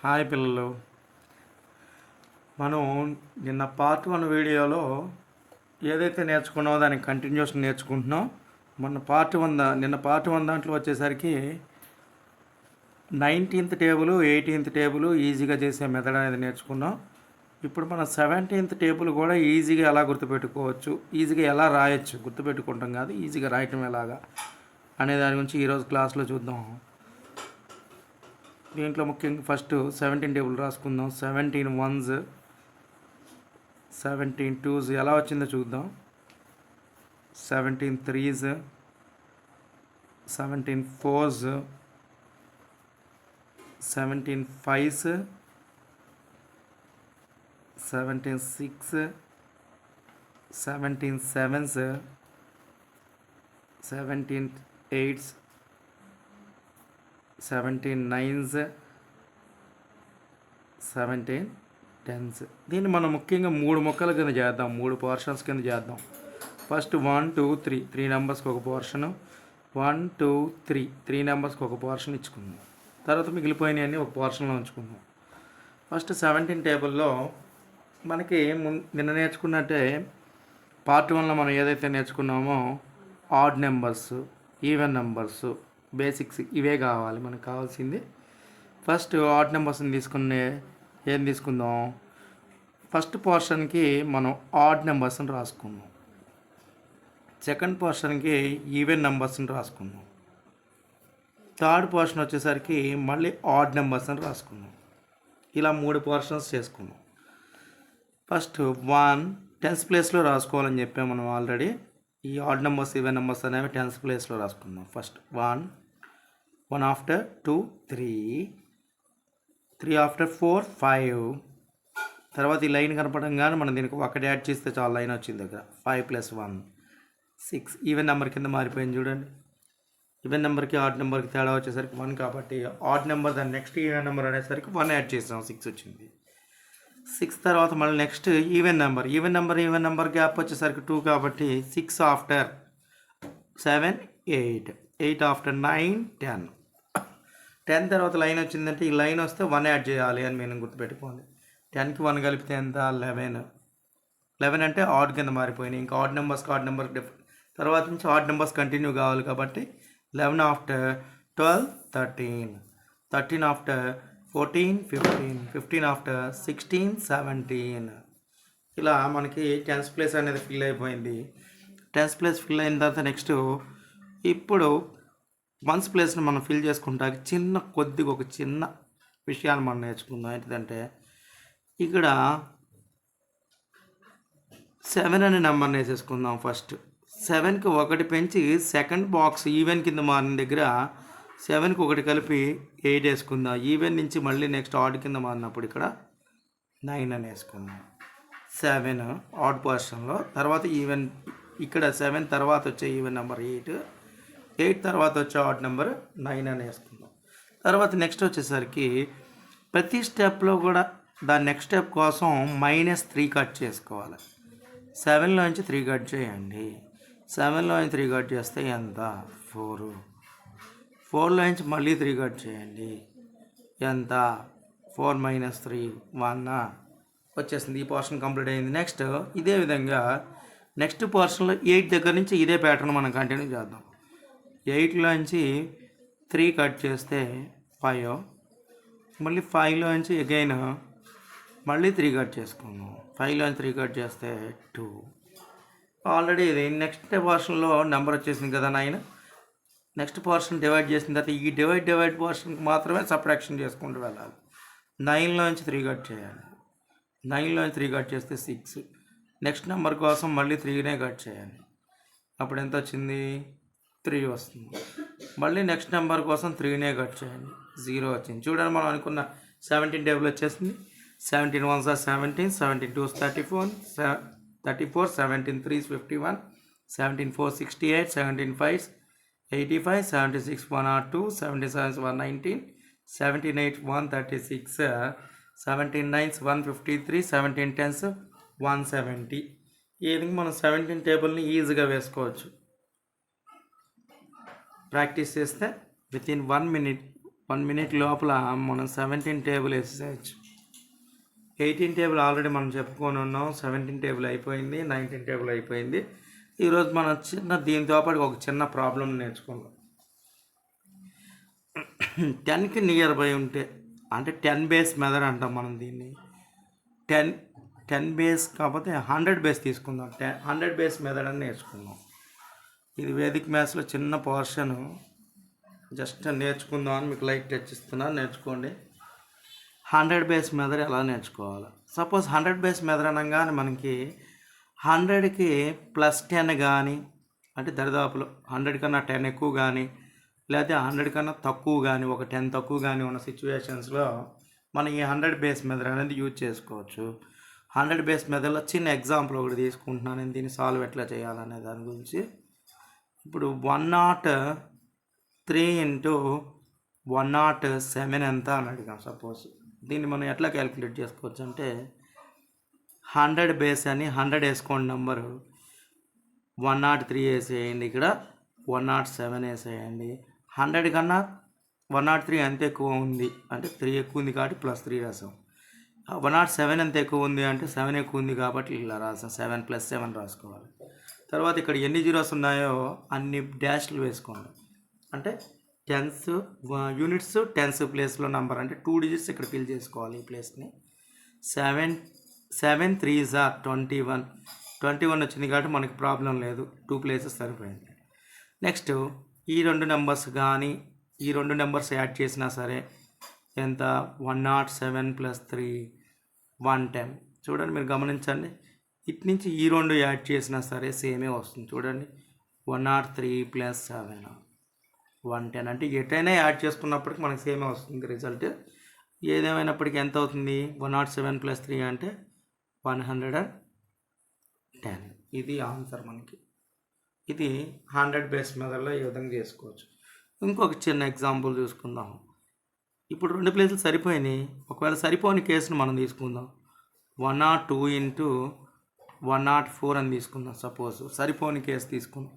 Hi పిల్లలు. మనం నిన్న పార్ట్ 1 వీడియోలో ఏదైతే నేర్చుకున్నామో దానికి కంటిన్యూషన్ నేర్చుకుంటున్నాం. నిన్న పార్ట్ 1 దాంట్లో వచ్చేసరికి 19th టేబుల్ 18th టేబుల్ ఈజీగా చేసే మెథడ్ అనేది నేర్చుకున్నాం. ఇప్పుడు మనం 17th టేబుల్ కూడా ఈజీగా ఎలా గుర్తుపెట్టుకోవచ్చు, ఈజీగా ఎలా రాయొచ్చు, గుర్తుపెట్టుకుంటాం కాదు ఈజీగా రాయటం ఎలాగా అనే దాని గురించి ఈరోజు క్లాస్లో చూద్దాం. దీంట్లో ముఖ్యంగా ఫస్ట్ 17 టేబుల్ రాసుకుందాం. 17 1s 17 2s ఎలా వచ్చిందో చూద్దాం. 17 3s 17 4s 17 5s 17 6 17 7s 17 8s 17 9s 17 10s. దీన్ని మనం ముఖ్యంగా 3 ముక్కల కింద చేద్దాం, 3 పోర్షన్స్ కింద చేద్దాం. ఫస్ట్ 1 2 3 3 నెంబర్స్కి ఒక పోర్షను, 1 2 3 3 నెంబర్స్కి ఒక పోర్షన్ ఇచ్చుకుందాం. తర్వాత మిగిలిపోయినవన్నీ ఒక పోర్షన్లో ఉంచుకుందాం. ఫస్ట్ 17 టేబుల్లో మనకి నిన్న నేర్చుకున్నట్టే పార్ట్ 1లో మనం ఏదైతే నేర్చుకున్నామో odd numbers, even numbers, basics ఇవే కావాలి మనకు కావాల్సింది. ఫస్ట్ ఆడ్ నెంబర్స్ని ఏం తీసుకుందాం. ఫస్ట్ పోర్షన్కి మనం ఆడ్ నెంబర్స్ని రాసుకుందాం. సెకండ్ పోర్షన్కి ఈవెన్ నెంబర్స్ని రాసుకుందాం. థర్డ్ పోర్షన్ వచ్చేసరికి మళ్ళీ ఆడ్ నెంబర్స్ని రాసుకుందాం. ఇలా 3 పోర్షన్స్ చేసుకుందాం. ఫస్ట్ 1 10th ప్లేస్లో రాసుకోవాలని చెప్పాము మనం ఆల్రెడీ. ఈ ఆడ్ నెంబర్స్ ఈవెన్ నెంబర్స్ అనేవి 10th ప్లేస్లో రాసుకుందాం. First 1 after 2 3 after 4 5. తర్వాత ఈ లైన్ కనపడంగానే మనం దీనికి ఒకటి యాడ్ చేస్తే చాలా లైన్ వచ్చింది దగ్గర. 5 + 1 6. ఈవెన్ నెంబర్ కింద మారిపోయింది చూడండి. ఈవెన్ నెంబర్కి ఆడ్ నెంబర్కి తేడా వచ్చేసరికి 1 కాబట్టి ఆడ్ నెంబర్ దాని నెక్స్ట్ ఈవెన్ నెంబర్ అనేసరికి 1 యాడ్ చేసాం, 6 వచ్చింది. 6 తర్వాత మళ్ళీ నెక్స్ట్ ఈవెన్ నెంబర్ గ్యాప్ వచ్చేసరికి 2 కాబట్టి 6 after 7 8 8 after 9 10. 10 తర్వాత లైన్ వచ్చిందంటే ఈ లైన్ వస్తే 1 యాడ్ చేయాలి అని నేను గుర్తుపెట్టుకోండి. 10కి 1 కలిపితే ఎంత 11 అంటే ఆడ్ కింద మారిపోయినాయి. ఇంకా ఆడ్ నెంబర్స్ తర్వాత నుంచి ఆడ్ నెంబర్స్ కంటిన్యూ కావాలి కాబట్టి 11 after 12 13 13 after 14 15 15 after 16 17. ఇలా మనకి 10th ప్లేస్ అనేది ఫిల్ అయిపోయింది. 10th ప్లేస్ ఫిల్ అయిన తర్వాత నెక్స్ట్ ఇప్పుడు 1st ప్లేస్ని మనం ఫిల్ చేసుకుంటా ఒక చిన్న విషయాన్ని మనం నేర్చుకుందాం. ఏంటిదంటే ఇక్కడ 7 అనే నెంబర్ని వేసేసుకుందాం. ఫస్ట్ 7కి 1 పెంచి సెకండ్ బాక్స్ ఈవెన్ కింద మారిన దగ్గర 7కి 1 కలిపి 8 వేసుకుందాం. ఈవెన్ నుంచి మళ్ళీ నెక్స్ట్ ఆడ్ కింద మారినప్పుడు ఇక్కడ 9 అని వేసుకుందాం. 7 ఆడ్ పొజిషన్లో. తర్వాత ఈవెన్ ఇక్కడ 7 తర్వాత వచ్చే ఈవెన్ నెంబర్ 8 తర్వాత వచ్చే ఆడ్ నెంబర్ 9 అని వేసుకుందాం. తర్వాత నెక్స్ట్ వచ్చేసరికి ప్రతి స్టెప్లో కూడా దాని నెక్స్ట్ స్టెప్ కోసం -3 కట్ చేసుకోవాలి. 7లోంచి 3 కట్ చేయండి. 7లోంచి 3 కట్ చేస్తే ఎంత 4. 4లోంచి మళ్ళీ 3 కట్ చేయండి. ఎంత 4 - 3 1 వచ్చేసింది. ఈ పోర్షన్ కంప్లీట్ అయింది. నెక్స్ట్ ఇదే విధంగా నెక్స్ట్ పోర్షన్లో 8 దగ్గర నుంచి ఇదే ప్యాటర్న్ మనం కంటిన్యూ చేద్దాం. 8లోంచి 3 కట్ చేస్తే 5. మళ్ళీ 5లోంచి అగైన్ మళ్ళీ 3 కట్ చేసుకుందాం. 5లోంచి 3 కట్ చేస్తే 2. ఆల్రెడీ ఇది నెక్స్ట్ పోర్షన్లో నెంబర్ వచ్చేసింది కదా 9. నెక్స్ట్ పోర్షన్ డివైడ్ చేసిన తర్వాత ఈ డివైడ్ పోర్షన్కి మాత్రమే సబ్ట్రాక్షన్ చేసుకుంటూ వెళ్ళాలి. 9లోంచి 3 కట్ చేయాలి. 9లోంచి 3 కట్ చేస్తే 6. నెక్స్ట్ నెంబర్ కోసం మళ్ళీ 3నే కట్ చేయాలి. అప్పుడు ఎంత వచ్చింది 3 వస్తుంది. మళ్ళీ నెక్స్ట్ నెంబర్ కోసం 3నే కట్ చేయండి. 0 వచ్చింది. చూడండి మనం అనుకున్న 17 టేబుల్ వచ్చేసింది. 17 1s 17 17 2s 34 17 3s 51 17 4s 68 17 5s 85 76 102 77 119 17 8 136 17 9s 153 17 10s 170. ఈ విధంగా మనం 17 టేబుల్ని ఈజీగా వేసుకోవచ్చు. ప్రాక్టీస్ చేస్తే విత్ ఇన్ 1 1 minute లోపల మనం 17 టేబుల్ వేసేయచ్చు. 18 టేబుల్ ఆల్రెడీ మనం చెప్పుకొని ఉన్నాం. 17 టేబుల్ అయిపోయింది, 19 టేబుల్ అయిపోయింది. ఈరోజు మనం దీంతో పాటు ఒక చిన్న ప్రాబ్లం నేర్చుకుందాం. 10కి నియర్ బై ఉంటే అంటే 10 బేస్ మెథడ్ అంటాం మనం దీన్ని. 10 బేస్ కాకపోతే 100 బేస్ తీసుకుందాం. 100 బేస్ మెథడ్ అని నేర్చుకుందాం. ఇది వేదిక్ మ్యాథ్స్లో చిన్న పోర్షన్, జస్ట్ నేర్చుకుందాం అని మీకు లైట్ టచ్ ఇస్తున్నాను, నేర్చుకోండి. 100 బేస్ మెథడ్ ఎలా నేర్చుకోవాలి. సపోజ్ 100 బేస్ మెథడ్ అనగానే మనకి 100కి +10 కానీ, అంటే దరిదాపులో 100 కన్నా 10 ఎక్కువ కానీ, లేకపోతే 100 కన్నా తక్కువ కానీ, ఒక 10 తక్కువ కానీ ఉన్న సిచ్యువేషన్స్లో మనం ఈ 100 బేస్ మెథడ్ అనేది యూజ్ చేసుకోవచ్చు. 100 బేస్ మెథడ్లో చిన్న ఎగ్జాంపుల్ ఒకటి తీసుకుంటున్నాను నేను, దీన్ని సాల్వ్ ఎట్లా చేయాలనే దాని గురించి. ఇప్పుడు 103 × 107 ఎంత అని అడిగాం సపోజ్. దీన్ని మనం ఎట్లా క్యాలిక్యులేట్ చేసుకోవచ్చు అంటే 100 బేస్ అని 100 వేసుకోండి నెంబరు, 103 వేసేయండి, ఇక్కడ 107 వేసేయండి. 100 కన్నా 103 ఎంత ఎక్కువ ఉంది అంటే 3 ఎక్కువ ఉంది కాబట్టి +3 రాసాం. 107 ఎంత ఎక్కువ ఉంది అంటే 7 ఎక్కువ ఉంది కాబట్టి ఇలా రాసాం. 7 + 7 రాసుకోవాలి. తర్వాత ఇక్కడ ఎన్ని జీరోస్ ఉన్నాయో అన్ని డాష్లు వేసుకోండి. అంటే టెన్స్ యూనిట్స్ టెన్స్ ప్లేస్లో నెంబర్ అంటే 2 డిజిట్స్ ఇక్కడ ఫిల్ చేసుకోవాలి ఈ ప్లేస్ని. 7 3s are 21 వచ్చింది కాబట్టి మనకి ప్రాబ్లం లేదు, 2 ప్లేసెస్ సరిపోయింది. నెక్స్ట్ ఈ రెండు నెంబర్స్ కానీ ఈ రెండు నెంబర్స్ యాడ్ చేసినా సరే ఎంత, 107 + 3 110. చూడండి మీరు గమనించండి, ఇటు నుంచి ఈ రెండు యాడ్ చేసినా సరే సేమే వస్తుంది. చూడండి 103 + 7 110. అంటే ఎటైనా యాడ్ చేసుకున్నప్పటికి మనకి సేమే వస్తుంది రిజల్ట్. ఏదేమైనప్పటికీ ఎంత అవుతుంది, 107 + 3 అంటే 110. ఇది ఆన్సర్ మనకి. ఇది 100 బేస్ మెథడ్లో ఈ విధంగా చేసుకోవచ్చు. ఇంకొక చిన్న ఎగ్జాంపుల్ చూసుకుందాం. ఇప్పుడు 2 ప్లేసులు సరిపోయినాయి. ఒకవేళ సరిపోని కేసును మనం తీసుకుందాం. 102 × 104 అని తీసుకుందాం సపోజ్. సరిపోని కేసు తీసుకుందాం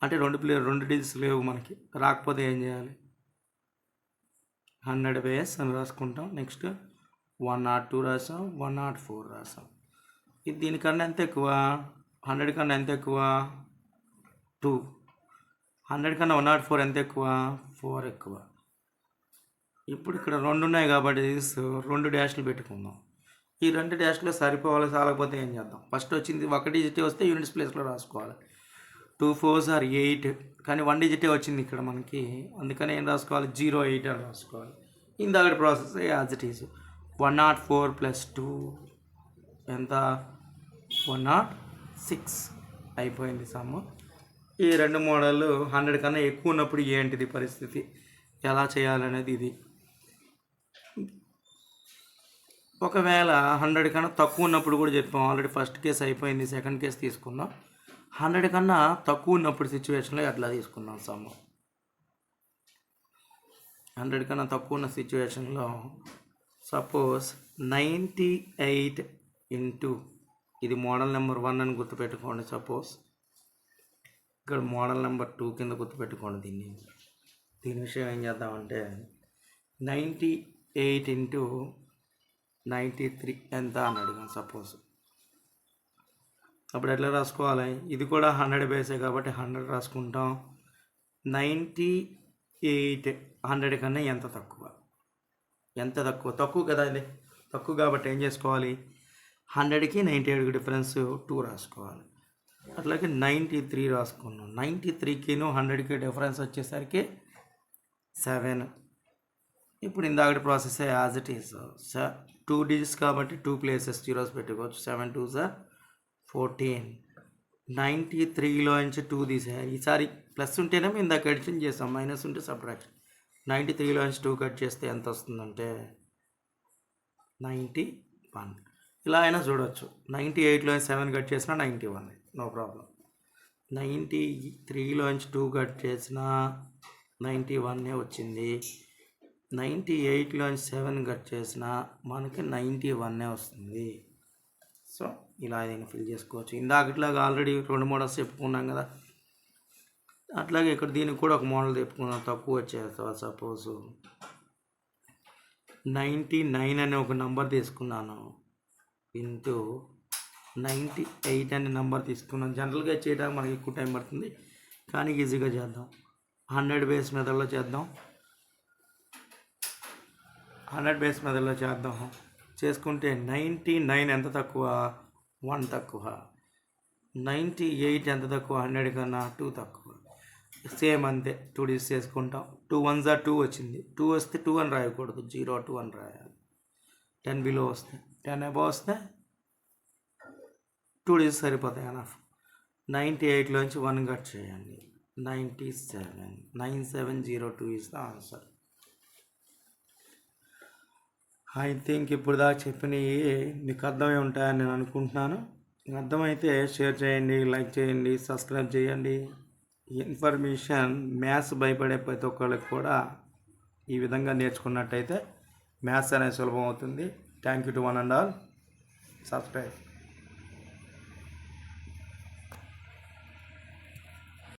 అంటే 2 డిజిట్స్ లేవు మనకి, రాకపోతే ఏం చేయాలి, 100 బేస్ అని రాసుకుంటాం. నెక్స్ట్ 102 రాసాం, 104 రాసాం. ఇది దీనికన్నా ఎంత ఎక్కువ, 100 కన్నా ఎంత ఎక్కువ, 2. 100 కన్నా 104 ఎంత ఎక్కువ, 4 ఎక్కువ. ఇప్పుడు ఇక్కడ 2 ఉన్నాయి కాబట్టి 2 డాష్లు పెట్టుకుందాం. ఈ 2 డాష్లో సరిపోవాలి, చాలకపోతే ఏం చేద్దాం, ఫస్ట్ వచ్చింది 1 డిజిటే వస్తే యూనిట్స్ ప్లేస్లో రాసుకోవాలి. 2 4s are 8 కానీ 1 డిజిటే వచ్చింది ఇక్కడ మనకి, అందుకని ఏం రాసుకోవాలి, 08 అని రాసుకోవాలి. ఇందాక ప్రాసెస్ యాజ్ ఇట్ ఈజ్. 104 + 2 ఎంత, 106 అయిపోయింది సమ్. ఈ 2 మోడళ్ళు 100 కన్నా ఎక్కువ ఉన్నప్పుడు ఏంటిది పరిస్థితి, ఎలా చేయాలనేది ఇది. ఒకవేళ 100 కన్నా తక్కువ ఉన్నప్పుడు కూడా చెప్పాం, ఆల్రెడీ ఫస్ట్ కేసు అయిపోయింది, సెకండ్ కేసు తీసుకుందాం. 100 కన్నా తక్కువ ఉన్నప్పుడు సిచ్యువేషన్లో ఎట్లా తీసుకుందాం సమ్. 100 కన్నా తక్కువ ఉన్న సిచ్యువేషన్లో సపోజ్ 98 × ఇది మోడల్ నెంబర్ 1 అని గుర్తుపెట్టుకోండి. సపోజ్ ఇక్కడ మోడల్ నెంబర్ 2 కింద గుర్తుపెట్టుకోండి. దీని విషయం ఏం చేద్దామంటే 98 × 93 ఎంత అని అడిగాం సపోజ్. అప్పుడు ఎట్లా రాసుకోవాలి, ఇది కూడా 100 బేసే కాబట్టి 100 రాసుకుంటాం. 98 100 కన్నా ఎంత తక్కువ కదా, ఇది తక్కువ కాబట్టి ఏం చేసుకోవాలి, 100కి 98కి డిఫరెన్స్ 2 రాసుకోవాలి. అట్లాగే 93 రాసుకున్నాం. 93కి 100కి డిఫరెన్స్ వచ్చేసరికి 7. ఇప్పుడు ఇందాకటి process as it is. 2 digits కాబట్టి 2 ప్లేసెస్ జీరోస్ పెట్టుకోవచ్చు. 7 2s are 14. 93లో నుంచి 2 తీసేయాలి. ఈసారి ప్లస్ ఉంటేనేమో ఇందాక అడిషన్ చేస్తాం, మైనస్ ఉంటే సబ్ట్రాక్షన్. 93లో నుంచి 2 కట్ చేస్తే ఎంత వస్తుందంటే 91. ఇలా అయినా చూడవచ్చు. 98లో 7 కట్ చేసినా 91, నో ప్రాబ్లం. 93లో నుంచి 2 కట్ చేసినా 91 వచ్చింది. 98లో నుంచి 7 కట్ చేసినా మనకి 91 వస్తుంది. సో ఇలా దీన్ని ఫిల్ చేసుకోవచ్చు. ఇందాకట్లాగా ఆల్రెడీ 2 మోడల్స్ చెప్పుకున్నాం కదా, అట్లాగే ఇక్కడ దీనికి కూడా ఒక మోడల్ చెప్పుకున్నాం. తక్కువ వచ్చేస్తా సపోజ్ 99 అనే ఒక నంబర్ తీసుకున్నాను, ఇంటూ 98 అనే నెంబర్ తీసుకున్నాను. జనరల్గా చేయడానికి మనకి ఎక్కువ టైం పడుతుంది, కానీ ఈజీగా చేద్దాం. 100 బేస్ మెథడ్లో చేద్దాం. 100 బేస్ మెథడ్లో చేద్దాం. చేసుకుంటే 99 ఎంత తక్కువ? 1 తక్కువ. 98 ఎంత తక్కువ? 100 కన్నా 2 తక్కువ. సేమ్ అంతే, 2 డేస్ చేసుకుంటాం. 2 1s are 2 వచ్చింది. 2 వస్తే 2 అని రాయకూడదు, 0 2 అని రాయాలి. 10 బిలో వస్తే, 10 అబవ్ వస్తే 2 డేస్ సరిపోతాయి అన్నఫ్. 98లోంచి 1 కట్ చేయండి, 97. 9702 is the answer. I think ఇప్పుడు దాకా చెప్పినవి మీకు అర్థమై ఉంటాయని నేను అనుకుంటున్నాను. అర్థమైతే షేర్ చేయండి, లైక్ చేయండి, సబ్స్క్రైబ్ చేయండి. ఇన్ఫర్మేషన్ మ్యాథ్స్ భయపడే ప్రతి ఒక్కరికి కూడా ఈ విధంగా నేర్చుకున్నట్టయితే మ్యాథ్స్ అనేది సులభం అవుతుంది. Thank you to one and all. Subscribe.